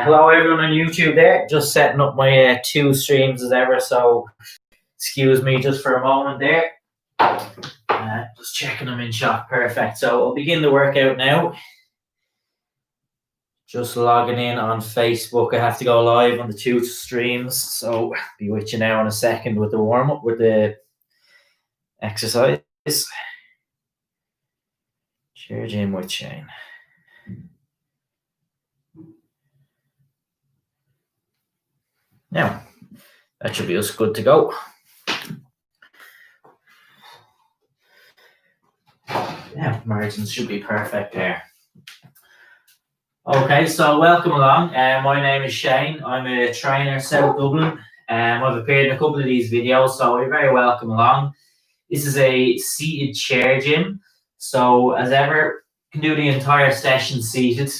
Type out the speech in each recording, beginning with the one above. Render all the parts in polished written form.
Hello everyone on YouTube there, just setting up my two streams as ever, so excuse me just for a moment there. Just checking them in shot, perfect. So I'll begin the workout now. Just logging in on Facebook. I have to go live on the two streams, so I'll be with you now in a second with the warm-up, with the exercise. Chair gym with Shane. Now, that should be us good to go. Yeah, margins should be perfect there. Okay, so welcome along. My name is Shane. I'm a trainer, South Dublin. I've appeared in a couple of these videos, so you're very welcome along. This is a seated chair gym. So as ever, you can do the entire session seated.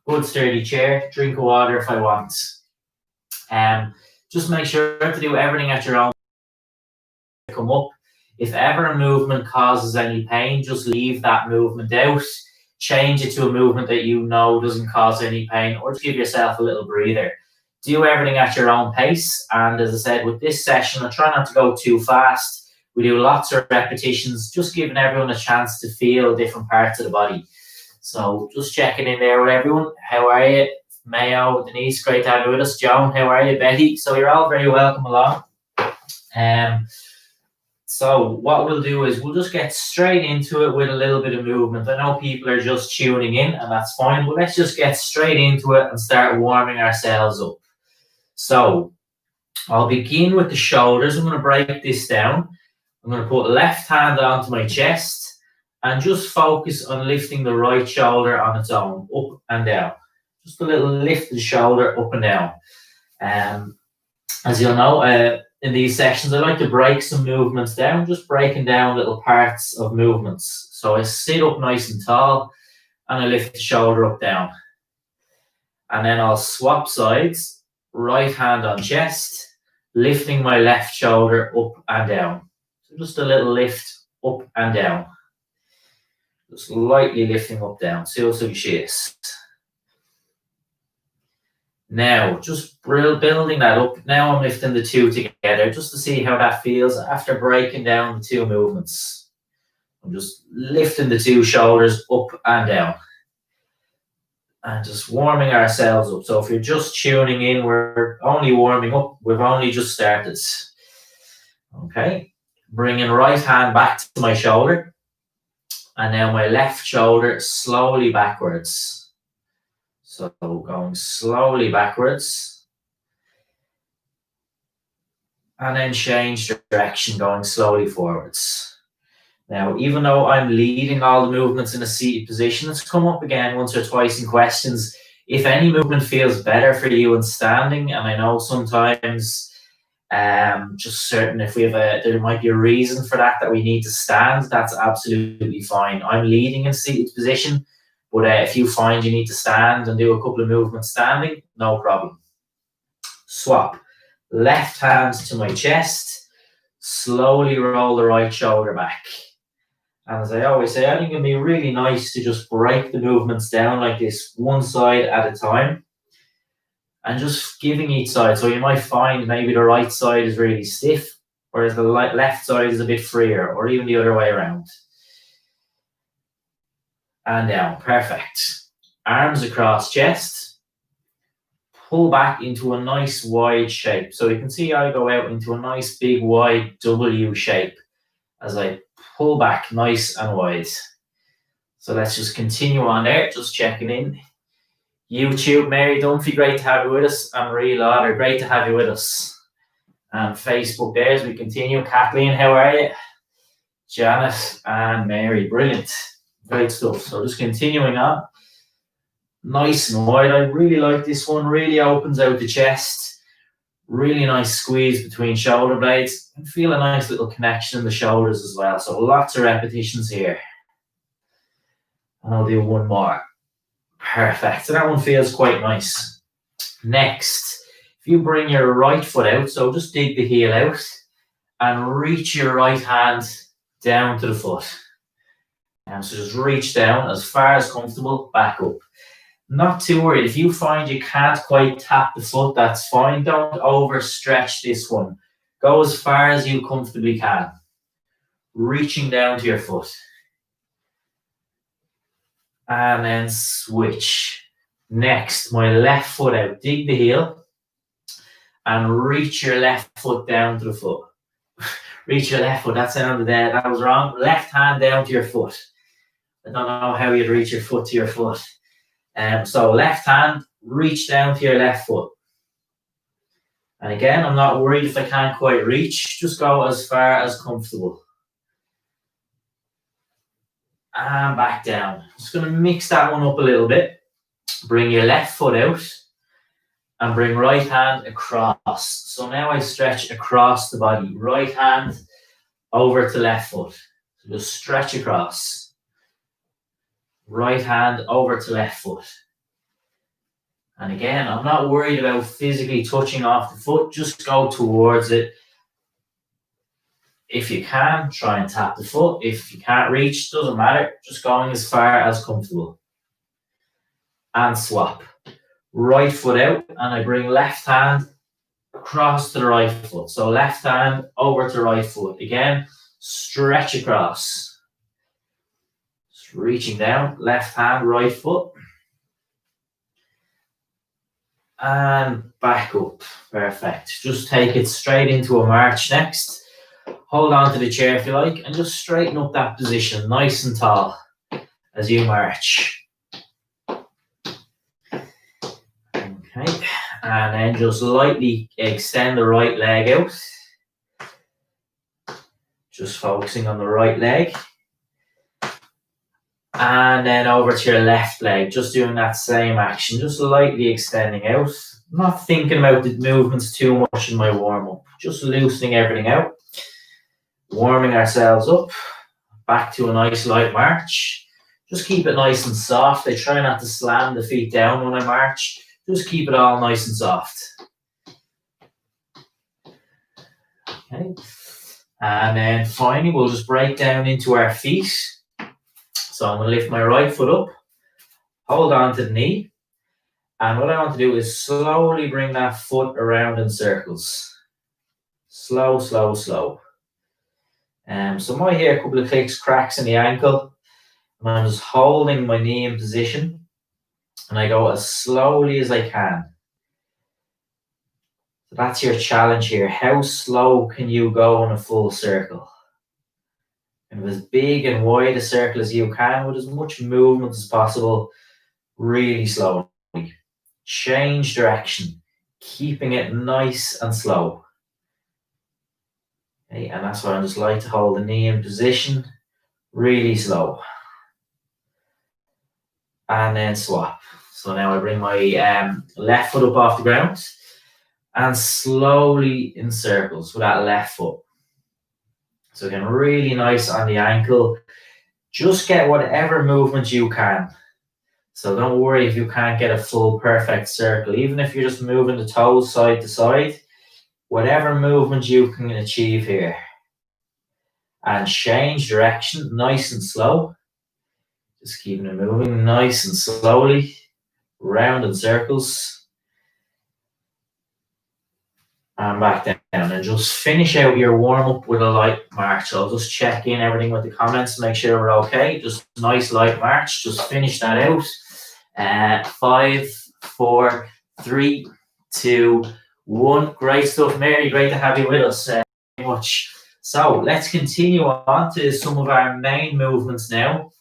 Good sturdy chair, drink of water if I want. Just make sure to do everything at your own. Come up. If ever a movement causes any pain, just leave that movement out. Change it to a movement that you know doesn't cause any pain, or just give yourself a little breather. Do everything at your own pace. And as I said, with this session, I try not to go too fast. We do lots of repetitions, just giving everyone a chance to feel different parts of the body. So just checking in there with everyone. How are you? Mayo, Denise, great to have you with us. Joan, how are you? Betty, so you're all very welcome along. So what we'll do is we'll just get straight into it with a little bit of movement. I know people are just tuning in, and that's fine, but let's just get straight into it and start warming ourselves up. So I'll begin with the shoulders. I'm going to break this down. I'm going to put left hand onto my chest and just focus on lifting the right shoulder on its own, up and down. Just a little lifted shoulder up and down. As you'll know, in these sections, I like to break some movements down, just breaking down little parts of movements. So I sit up nice and tall and I lift the shoulder up, down. And then I'll swap sides, right hand on chest, lifting my left shoulder up and down. So just a little lift up and down. Just lightly lifting up, down. Siel chest. Now, just building that up. Now I'm lifting the two together just to see how that feels after breaking down the two movements. I'm just lifting the two shoulders up and down. And just warming ourselves up. So if you're just tuning in, we're only warming up. We've only just started. Okay. Bringing right hand back to my shoulder. And now my left shoulder slowly backwards. So going slowly backwards. And then change direction, going slowly forwards. Now, even though I'm leading all the movements in a seated position, it's come up again once or twice in questions. If any movement feels better for you in standing, and I know sometimes just certain if we have there might be a reason for that we need to stand, that's absolutely fine. I'm leading in a seated position. But if you find you need to stand and do a couple of movements standing, no problem. Swap. Left hand to my chest. Slowly roll the right shoulder back. And as I always say, I think it'd be really nice to just break the movements down like this, one side at a time. And just giving each side. So you might find maybe the right side is really stiff, whereas the left side is a bit freer, or even the other way around. And down, perfect. Arms across chest. Pull back into a nice wide shape. So you can see I go out into a nice big wide W shape as I pull back nice and wide. So let's just continue on there, just checking in. YouTube, Mary Dunphy, great to have you with us. And Marie Lauder, great to have you with us. And Facebook there as we continue. Kathleen, how are you? Janet and Mary, brilliant. Great stuff. So just continuing on. Nice and wide. I really like this one. Really opens out the chest. Really nice squeeze between shoulder blades. And feel a nice little connection in the shoulders as well. So lots of repetitions here. And I'll do one more. Perfect. So that one feels quite nice. Next, if you bring your right foot out, so just dig the heel out and reach your right hand down to the foot. So just reach down as far as comfortable, back up. Not too worried. If you find you can't quite tap the foot, that's fine. Don't overstretch this one. Go as far as you comfortably can. Reaching down to your foot. And then switch. Next, my left foot out. Dig the heel. And reach your left foot down to the foot. Reach your left foot. That sounded there. That was wrong. Left hand down to your foot. I don't know how you'd reach your foot to your foot. So left hand, reach down to your left foot. And again, I'm not worried if I can't quite reach. Just go as far as comfortable. And back down. Just going to mix that one up a little bit. Bring your left foot out. And bring right hand across. So now I stretch across the body. Right hand over to left foot. So just stretch across. Right hand over to left foot. And again, I'm not worried about physically touching off the foot. Just go towards it. If you can, try and tap the foot. If you can't reach, doesn't matter. Just going as far as comfortable. And swap. Right foot out, and I bring left hand across to the right foot. So left hand over to right foot. Again, stretch across. Just reaching down, left hand, right foot. And back up. Perfect. Just take it straight into a march next. Hold on to the chair if you like, and just straighten up that position, nice and tall, as you march. Okay, and then just lightly extend the right leg out. Just focusing on the right leg. And then over to your left leg, just doing that same action, just lightly extending out. Not thinking about the movements too much in my warm-up, just loosening everything out. Warming ourselves up, back to a nice light march. Just keep it nice and soft. I try not to slam the feet down when I march. Just keep it all nice and soft. Okay. And then finally, we'll just break down into our feet. So I'm going to lift my right foot up, hold on to the knee. And what I want to do is slowly bring that foot around in circles. Slow, slow, slow. So I might hear a couple of clicks, cracks in the ankle. And I'm just holding my knee in position. And I go as slowly as I can. So that's your challenge here. How slow can you go in a full circle? And as big and wide a circle as you can with as much movement as possible, really slowly. Change direction, keeping it nice and slow. Okay, and that's why I just like to hold the knee in position, really slow. And then swap. So now I bring my left foot up off the ground and slowly in circles with that left foot. So again, really nice on the ankle. Just get whatever movement you can. So don't worry if you can't get a full perfect circle. Even if you're just moving the toes side to side, whatever movement you can achieve here. And change direction, nice and slow. Just keeping it moving nice and slowly. Round in circles. And back down. And just finish out your warm-up with a light march. So I'll just check in everything with the comments, make sure we're okay. Just nice light march. Just finish that out. 5, 4, 3, 2, 1. Great stuff, Mary. Great to have you with us. Very much. So let's continue on to some of our main movements now.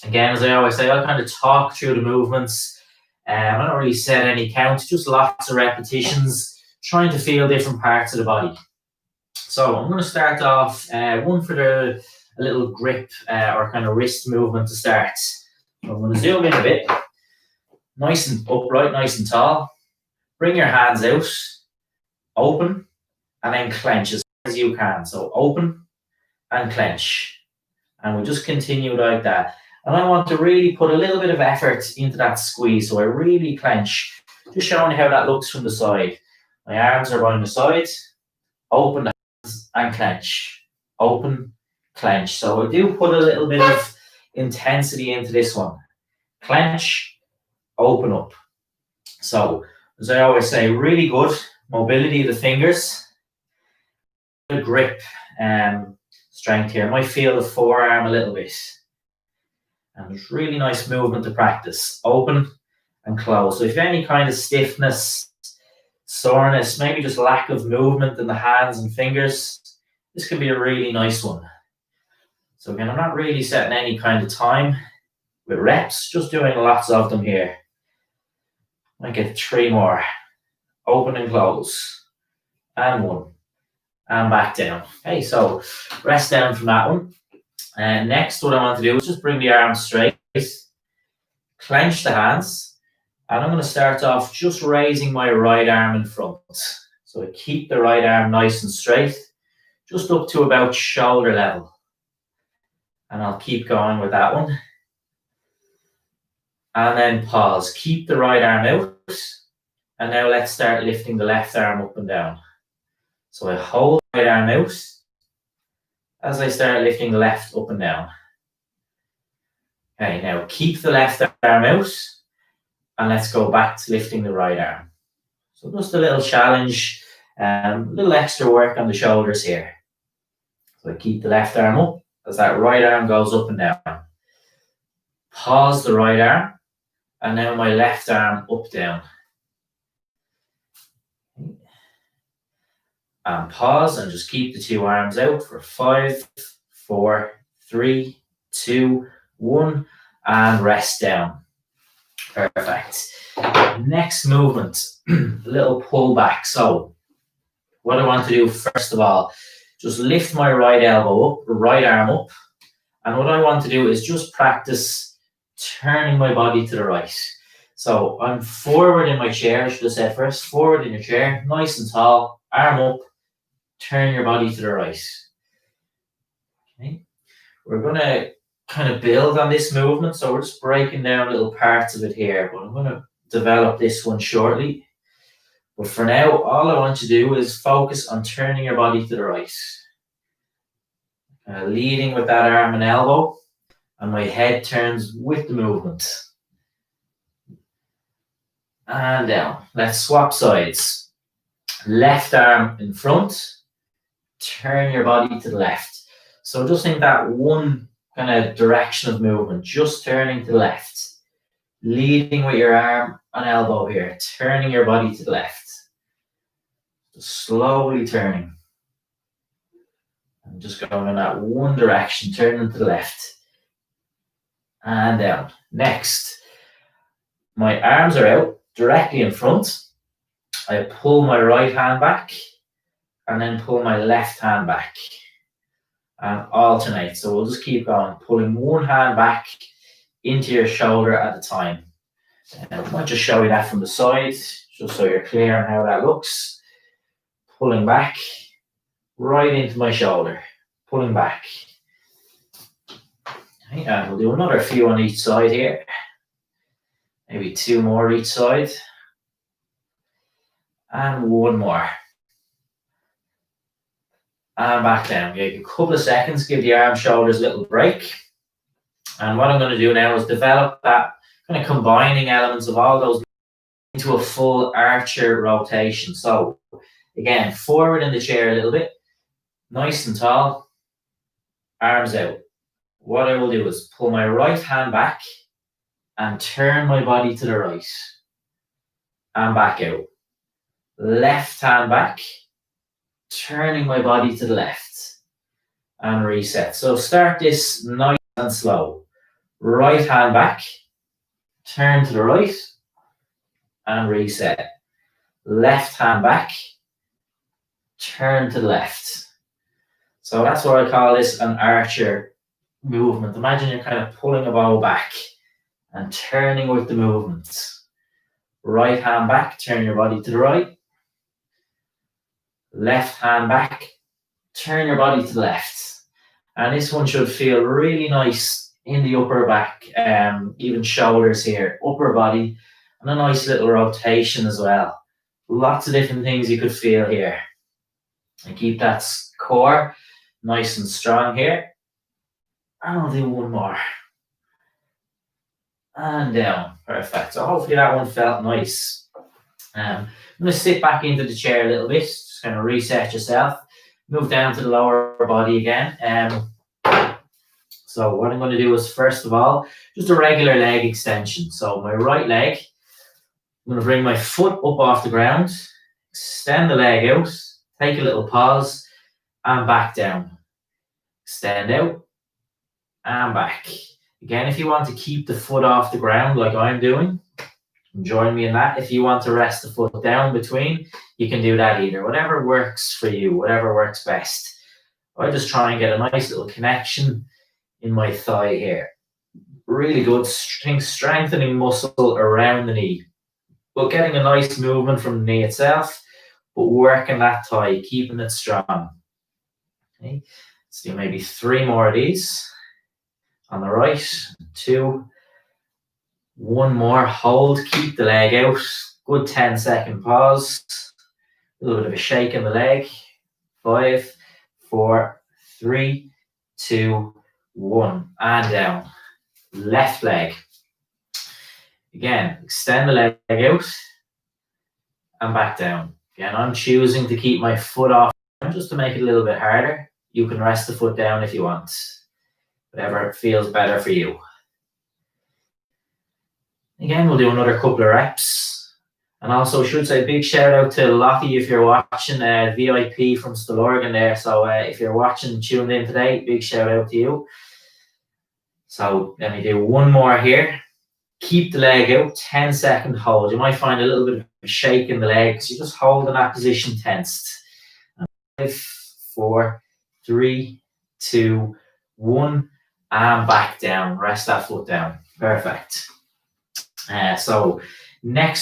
Again, as I always say, I'll kind of talk through the movements. I don't really set any counts, just lots of repetitions, trying to feel different parts of the body. So I'm going to start off one for a little grip or kind of wrist movement to start. So I'm going to zoom in a bit, nice and upright, nice and tall. Bring your hands out, open, and then clench as far as you can. So open and clench. And we'll just continue like that. And I want to really put a little bit of effort into that squeeze. So I really clench, just showing you how that looks from the side. My arms are by my sides, open the hands and clench, open, clench. So I do put a little bit of intensity into this one. Clench, open up. So, as I always say, really good mobility of the fingers, good grip strength here. I might feel the forearm a little bit. And there's really nice movement to practice. Open and close. So if you have any kind of stiffness, soreness, maybe just lack of movement in the hands and fingers, this could be a really nice one. So again, I'm not really setting any kind of time with reps, just doing lots of them here. Might get 3 more. Open and close. And 1. And back down. Okay, so rest down from that one. And next, what I want to do is just bring the arms straight, clench the hands, and I'm going to start off just raising my right arm in front. So I keep the right arm nice and straight, just up to about shoulder level. And I'll keep going with that one. And then pause. Keep the right arm out. And now let's start lifting the left arm up and down. So I hold the right arm out as I start lifting the left up and down. Okay, now keep the left arm out and let's go back to lifting the right arm. So just a little challenge, a little extra work on the shoulders here. So I keep the left arm up as that right arm goes up and down. Pause the right arm and now my left arm up, down. And pause and just keep the 2 arms out for 5, 4, 3, 2, 1, and rest down. Perfect. Next movement, a little pull back. So what I want to do first of all, just lift my right elbow up, right arm up. And what I want to do is just practice turning my body to the right. So I'm forward in my chair, I should have said first, forward in your chair, nice and tall, arm up. Turn your body to the right. Okay. We're going to kind of build on this movement, so we're just breaking down little parts of it here, but I'm going to develop this one shortly. But for now, all I want you to do is focus on turning your body to the right. Leading with that arm and elbow, and my head turns with the movement. And down. Let's swap sides. Left arm in front. Turn your body to the left. So just think that one kind of direction of movement, just turning to the left. Leading with your arm and elbow here, turning your body to the left. Just slowly turning. And just going in that one direction, turning to the left. And down. Next, my arms are out directly in front. I pull my right hand back. And then pull my left hand back and alternate. So we'll just keep going, pulling one hand back into your shoulder at a time. And I might just show you that from the side, just so you're clear on how that looks. Pulling back right into my shoulder, pulling back. Okay, and we'll do another few on each side here. Maybe 2 more each side. And 1 more. And back down. Give a couple of seconds, give the arm, shoulders a little break. And what I'm going to do now is develop that kind of combining elements of all those into a full archer rotation. So again, forward in the chair a little bit, nice and tall, arms out. What I will do is pull my right hand back and turn my body to the right and back out. Left hand back, turning my body to the left and reset. So start this nice and slow. Right hand back, turn to the right and reset. Left hand back, turn to the left. So that's what I call this an archer movement. Imagine you're kind of pulling a bow back and turning with the movement. Right hand back, turn your body to the right. Left hand back, turn your body to the left. And this one should feel really nice in the upper back, even shoulders here, upper body, and a nice little rotation as well. Lots of different things you could feel here. And keep that core nice and strong here. And I'll do 1 more. and down. Perfect. So hopefully that one felt nice. I'm going to sit back into the chair a little bit, just kind of reset yourself. Move down to the lower body again. So what I'm going to do is, first of all, just a regular leg extension. So my right leg, I'm going to bring my foot up off the ground, extend the leg out, take a little pause, and back down. Extend out, and back. Again, if you want to keep the foot off the ground like I'm doing, join me in that. If you want to rest the foot down between, you can do that either. Whatever works for you, whatever works best. I just try and get a nice little connection in my thigh here. Really good. Strengthening muscle around the knee. But getting a nice movement from the knee itself, but working that thigh, keeping it strong. Okay. Let's do maybe 3 more of these. On the right, 2. 1 more. Hold, keep the leg out. Good 10-second pause. A little bit of a shake in the leg. 5, 4, 3, 2, 1. And down. Left leg. Again, extend the leg out and back down. Again, I'm choosing to keep my foot off just to make it a little bit harder. You can rest the foot down if you want. Whatever feels better for you. Again, we'll do another couple of reps. And also, I should say a big shout out to Lottie if you're watching, VIP from Stillorgan there. So if you're watching, tuned in today, big shout out to you. So let me do 1 more here. Keep the leg out, 10-second hold. You might find a little bit of a shake in the legs. You just hold in that position tensed. 5, 4, 3, 2, 1, and back down. Rest that foot down. Perfect. So next